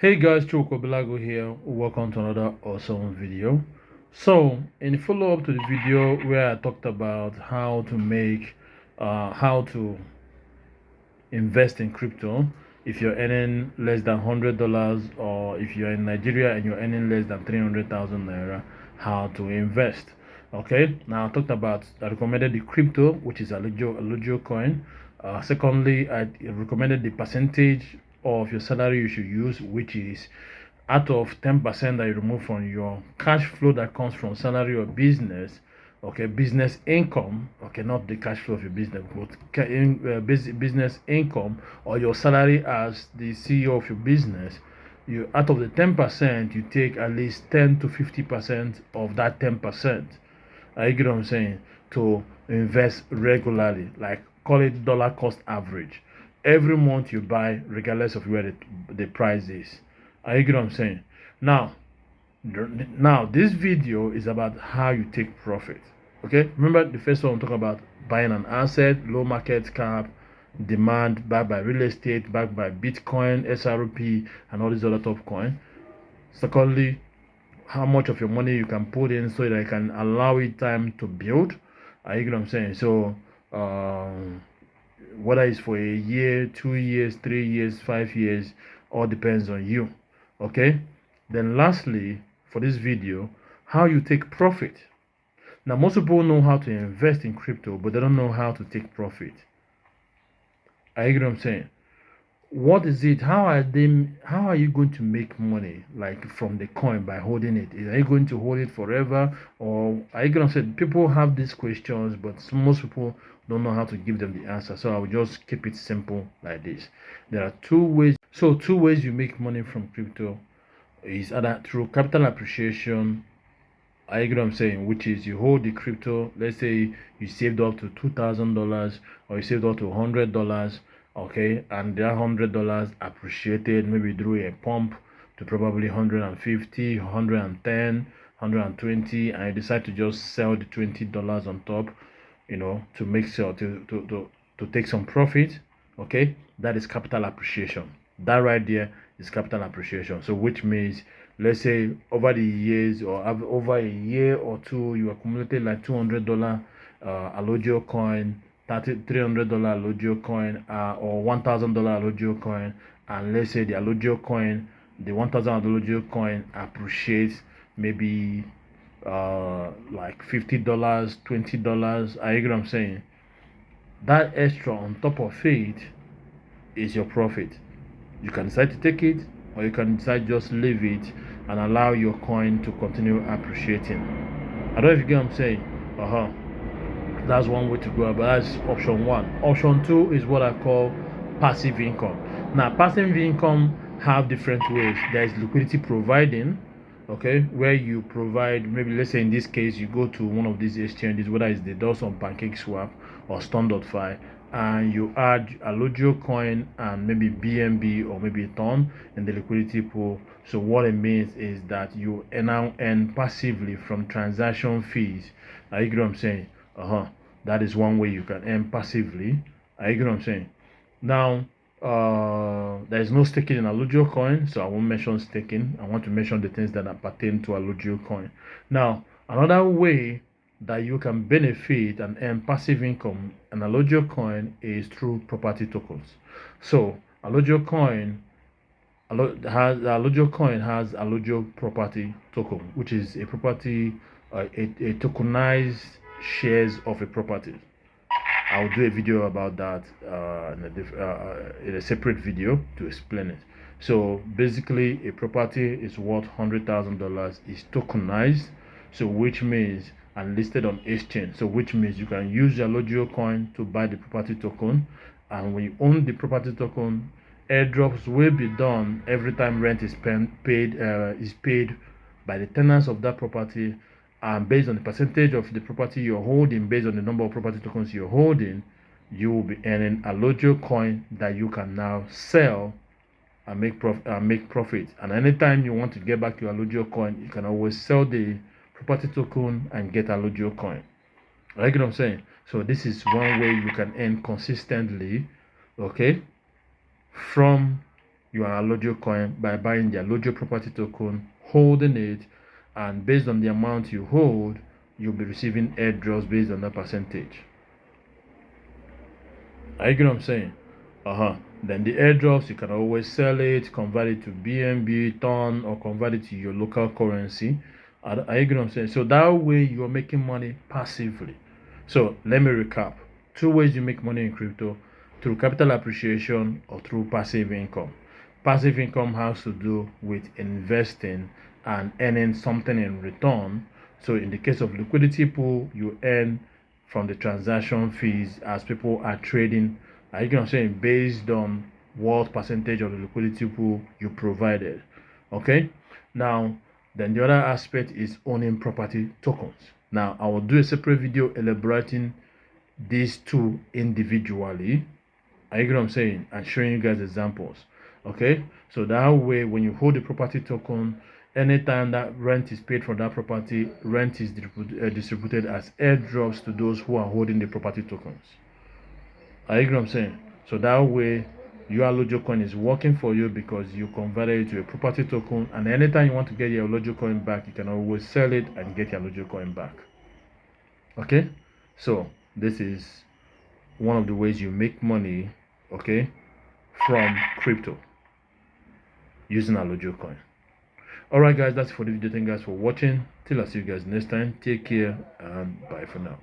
Hey guys, Bilago here. Welcome to another awesome video. So, in follow-up to the video where I talked about how to invest in crypto, if you're earning less than $100, or if you're in Nigeria and you're earning less than 300,000 naira, how to invest. Okay, now I recommended the crypto, which is Alloggio Coin. Secondly, I recommended the percentage of your salary you should use, which is out of 10% that you remove from your cash flow that comes from salary or business, okay, business income, okay, not the cash flow of your business, but business income, or your salary as the CEO of your business. You, out of the 10%, you take at least 10 to 50% of that 10%. I get what I'm saying? To invest regularly, like call it dollar cost average. Every month you buy, regardless of where the price is. I get what I'm saying? Now, now this video is about how you take profit. Okay, remember the first one we talk about buying an asset, low market cap, demand, backed by real estate, backed by Bitcoin, SRP, and all these other top coin. Secondly, how much of your money you can put in so that it can allow it time to build. You get what I'm saying? So whether it's for a year, 2 years, 3 years, 5 years, all depends on you. Okay, then lastly, for this video, how you take profit. Now, most people know how to invest in crypto, but they don't know how to take profit. You get what I'm saying? What is it? How are you going to make money, like from the coin, by holding it? Are you going to hold it forever, or are you going to say? People have these questions, but most people don't know how to give them the answer. So I will just keep it simple like this. There are two ways. So two ways you make money from crypto is either through capital appreciation. I get what I'm saying, which is you hold the crypto. Let's say you saved up to $2,000, or you saved up to $100, okay, and that $100 appreciated maybe through a pump to probably 150, 110, 120, and you decide to just sell the $20 on top, to make sure to take some profit. Okay, that is capital appreciation. That right there is capital appreciation. So which means, let's say over the years, or over a year or two, you accumulated like $200 Alloggio coin, $300 Alloggio coin, or $1,000 Alloggio coin, and let's say the Alloggio coin, the 1,000 Alloggio coin appreciates maybe like $50, $20. I get what I'm saying? That extra on top of it is your profit. You can decide to take it, or you can decide just leave it and allow your coin to continue appreciating. I don't know if you get what I'm saying. That's one way to go about. That's option one. Option two is what I call passive income. Now, passive income have different ways. There is liquidity providing, okay, where you provide, maybe let's say in this case you go to one of these exchanges, whether it's the DOS on PancakeSwap or Stone.fi, and you add Alloggio coin and maybe BNB or maybe Ton in the liquidity pool. So what it means is that you now earn passively from transaction fees. You get what I'm saying? That is one way you can earn passively. You get what I'm saying? Now, there is no staking in Alloggio coin, so I won't mention staking. I want to mention the things that pertain to Alloggio coin. Now, another way that you can benefit and earn passive income in Alloggio coin is through property tokens. So, Alloggio coin has Alloggio property token, which is a property, a tokenized shares of a property. I'll do a video about that in a separate video to explain it. So basically, a property is worth $100,000, is tokenized, so which means, and listed on exchange. So which means you can use your Alloggio coin to buy the property token, and when you own the property token, airdrops will be done every time rent is paid by the tenants of that property, and based on the percentage of the property you're holding, based on the number of property tokens you're holding, you will be earning Alloggio coin that you can now sell and make profit. And anytime you want to get back your Alloggio coin, you can always sell the property token and get Alloggio coin. You get what I'm saying? So this is one way you can earn consistently, okay, from your Alloggio coin by buying the Alloggio property token, holding it, and based on the amount you hold, you'll be receiving airdrops based on that percentage. Are you getting what I'm saying? Then the airdrops, you can always sell it, convert it to BNB, TON, or convert it to your local currency. Are you getting what I'm saying? So that way you're making money passively. So let me recap. 2 ways you make money in crypto: through capital appreciation or through passive income. Passive income has to do with investing and earning something in return. So in the case of liquidity pool, you earn from the transaction fees as people are trading. You can say based on what percentage of the liquidity pool you provided. Okay. Now, then the other aspect is owning property tokens. Now, I will do a separate video elaborating these two individually. Are you get what I'm saying? And showing you guys examples. Okay. So that way, when you hold the property token, anytime that rent is paid for that property, rent is distributed as airdrops to those who are holding the property tokens. Are you get what I'm saying? So that way, your Alloggio coin is working for you because you converted it to a property token, and anytime you want to get your Alloggio coin back, you can always sell it and get your Alloggio coin back. Okay, so this is one of the ways you make money, okay, from crypto using Alloggio coin. Alright guys, that's for the video. Thank you guys for watching. Till I see you guys next time. Take care and bye for now.